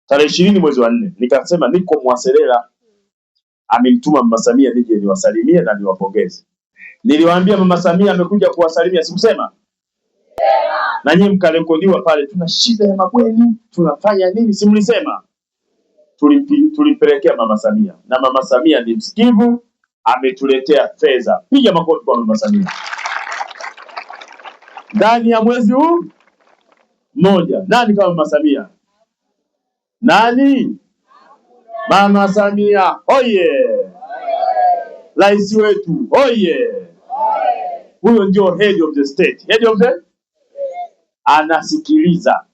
tarehe 20 mwezi wa 4 nikasema niko Mwaselela, amenituma Mama Samia nije niwasalimie na niwapongeze. Niliwaambia Mama Samia amekuja kuwasalimia, sikusema? Na nyinyi mkarekodiwa pale, tuna shida ya mabweni, tunafanya nini, si mlisema? Tulimpelekea Mama Samia, na Mama Samia ni msikivu, ametuletea fedha. Piga makofi kwa Mama Samia. Ndani ya mwezi huu mmoja. Nani kama Mama Samia? Nani? Mama Samia oye! Rais wetu oye! Huyo ndio head of the state. Head of the anasikiliza,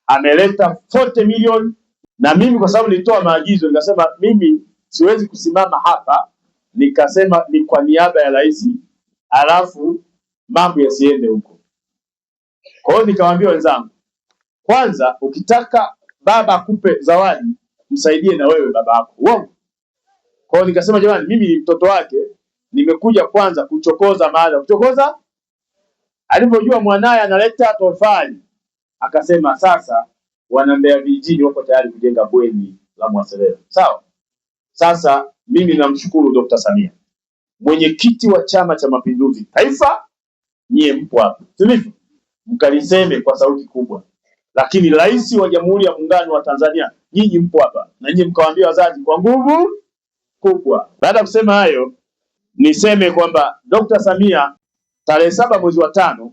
ameleta 40 milioni. Na mimi kwa sababu nilitoa maagizo, nikasema mimi siwezi kusimama hapa nikasema ni kwa niaba ya rais alafu mambo yasiende huko. Kwa hiyo nikawaambia wenzangu, kwanza ukitaka baba akupe zawadi, msaidie na wewe baba yako. Uongo? Kwa hiyo nikasema jamani, mimi ni mtoto wake, nimekuja kwanza kuchokoza maana. Kuchokoza, alipojua mwanae analeta tofali, akasema sasa wana Mbeya vijijini wako tayari kujenga bweni la Mwaselela. Sawa? Sasa mimi namshukuru Dr. Samia, mwenyekiti wa Chama cha Mapinduzi Taifa, nyie mpo hapa. Sivyo? Mkaliseme kwa sauti kubwa. Lakini rais wa Jamhuri ya Muungano wa Tanzania, nyinyi mpo hapa na nyinyi mkawaambia wazazi kwa nguvu kubwa. Baada ya kusema hayo, niseme kwamba Dr. Samia tarehe 7 mwezi wa 5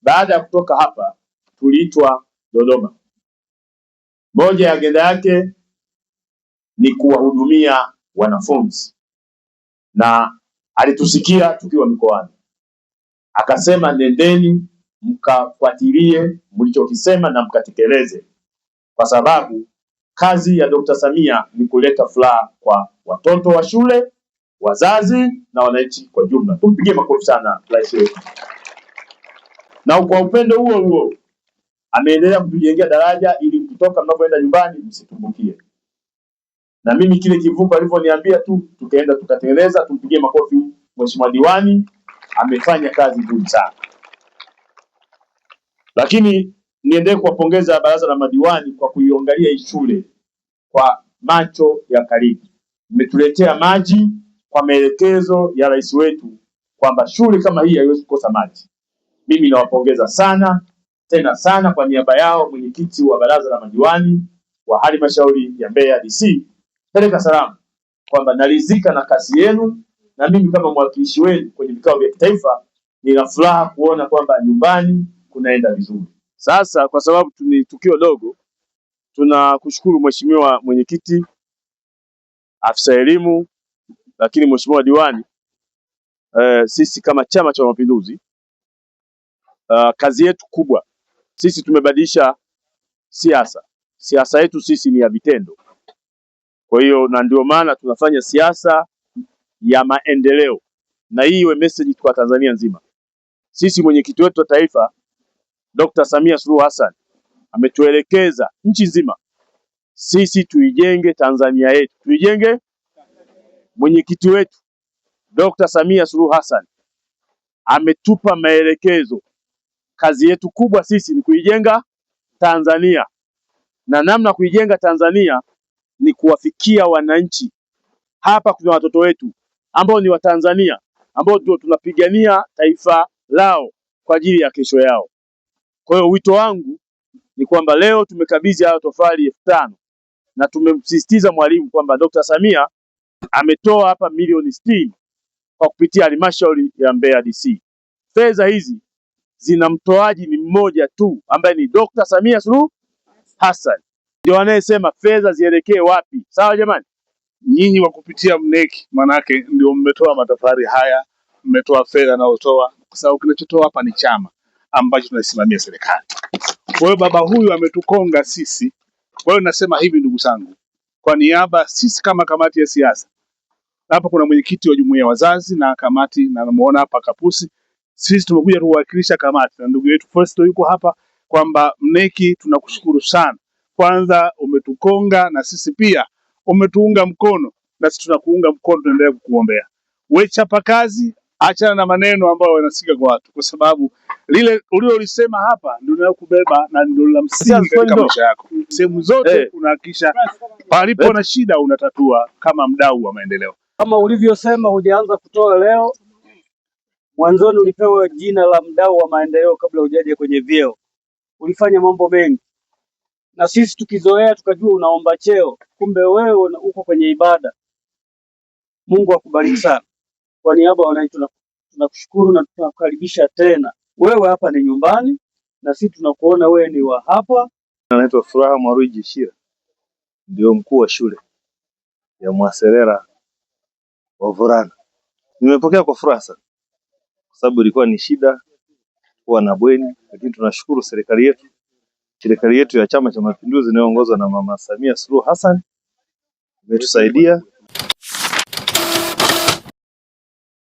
baada ya kutoka hapa tuliitwa Dodoma. Moja ya agenda yake ni kuwahudumia wanafunzi, na alitusikia tukiwa mikoani, akasema nendeni mkafuatilie mlichokisema na mkatekeleze, kwa sababu kazi ya Dr. Samia ni kuleta furaha kwa watoto wa shule, wazazi na wananchi kwa jumla. Tumpigie makofi sana rais wetu. Na kwa upendo huo huo ameendelea kutujengea daraja ili kutoka mnapoenda nyumbani msitumbukie. Na mimi kile kivuko alivyoniambia tu tukaenda tukatengeneza. Tumpigie makofi Mheshimiwa Diwani, amefanya kazi nzuri sana. Lakini niendelee kuwapongeza baraza la madiwani kwa kuiangalia hii shule kwa macho ya karibu. Mmetuletea maji kwa maelekezo ya rais wetu kwamba shule kama hii haiwezi kukosa maji. Mimi nawapongeza sana tena sana kwa niaba yao mwenyekiti wa baraza la madiwani wa halmashauri ya Mbeya DC, peleka salamu kwamba naridhika na kazi yenu, na mimi kama mwakilishi wenu kwenye vikao vya kitaifa nina furaha kuona kwamba nyumbani kunaenda vizuri. Sasa kwa sababu ni tukio dogo, tunakushukuru mheshimiwa mwenyekiti, afisa elimu, lakini mheshimiwa diwani, sisi kama Chama cha Mapinduzi, kazi yetu kubwa sisi tumebadilisha siasa. Siasa yetu sisi ni ya vitendo. Kwa hiyo na ndio maana tunafanya siasa ya maendeleo, na hii iwe message kwa Tanzania nzima. Sisi mwenyekiti wetu wa taifa Dr. Samia Suluhu Hassan ametuelekeza nchi nzima sisi tuijenge Tanzania yetu, tuijenge. Mwenyekiti wetu Dr. Samia Suluhu Hassan ametupa maelekezo, kazi yetu kubwa sisi ni kuijenga Tanzania, na namna kuijenga Tanzania ni kuwafikia wananchi. Hapa kuna watoto wetu ambao ni Watanzania, ambao ndio tunapigania taifa lao kwa ajili ya kesho yao. Kwa hiyo wito wangu ni kwamba leo tumekabidhi hayo tofali 5,000 na tumemsisitiza mwalimu kwamba Dr. Samia ametoa hapa milioni 60 kwa kupitia halmashauri ya Mbeya DC. Fedha hizi zina mtoaji ni mmoja tu ambaye ni Dr. Samia Suluhu Hassan, ndio anayesema fedha zielekee wapi. Sawa jamani? Nyinyi wa kupitia mneki manake ndio mmetoa matofali haya, mmetoa fedha na utoa, kwa sababu kinachotoa hapa ni chama ambacho tunasimamia serikali. Kwa hiyo baba huyu ametukonga sisi. Kwa hiyo nasema hivi ndugu zangu, kwa niaba sisi kama kamati ya siasa, hapa kuna mwenyekiti wa jumuiya ya wazazi na kamati, na namuona hapa Kapusi. Sisi tumekuja kuwakilisha kamati na ndugu yetu Festo yuko hapa, kwamba mneki tunakushukuru sana. Kwanza umetukonga na sisi pia umetuunga mkono, na sisi tunakuunga mkono, tunaendelea kukuombea. Wewe chapa kazi, achana na maneno ambayo yanasikia kwa watu, kwa sababu lile uliolisema hapa ndio linalokubeba na ndio la msingi katika maisha yako. Sehemu zote unahakikisha palipo na shida unatatua kama mdau wa maendeleo. Kama ulivyosema, hujaanza kutoa leo, mwanzoni ulipewa jina la mdau wa maendeleo kabla hujaje kwenye vyeo. Ulifanya mambo mengi, na sisi tukizoea tukajua unaomba cheo, kumbe wewe uko kwenye ibada. Mungu akubariki sana. Kwa niaba ya wananchi tunakushukuru na tunakukaribisha tena. Wewe hapa ni nyumbani na sisi tunakuona wewe ni wa hapa. Naitwa Furaha Mwaruji Shira, ndio mkuu wa shule ya Mwaserera Wavulana. Nimepokea kwa furaha sana kwa sababu ilikuwa ni shida kuwa na bweni, lakini tunashukuru serikali yetu ya Chama cha Mapinduzi inayoongozwa na Mama Samia Suluhu Hassan imetusaidia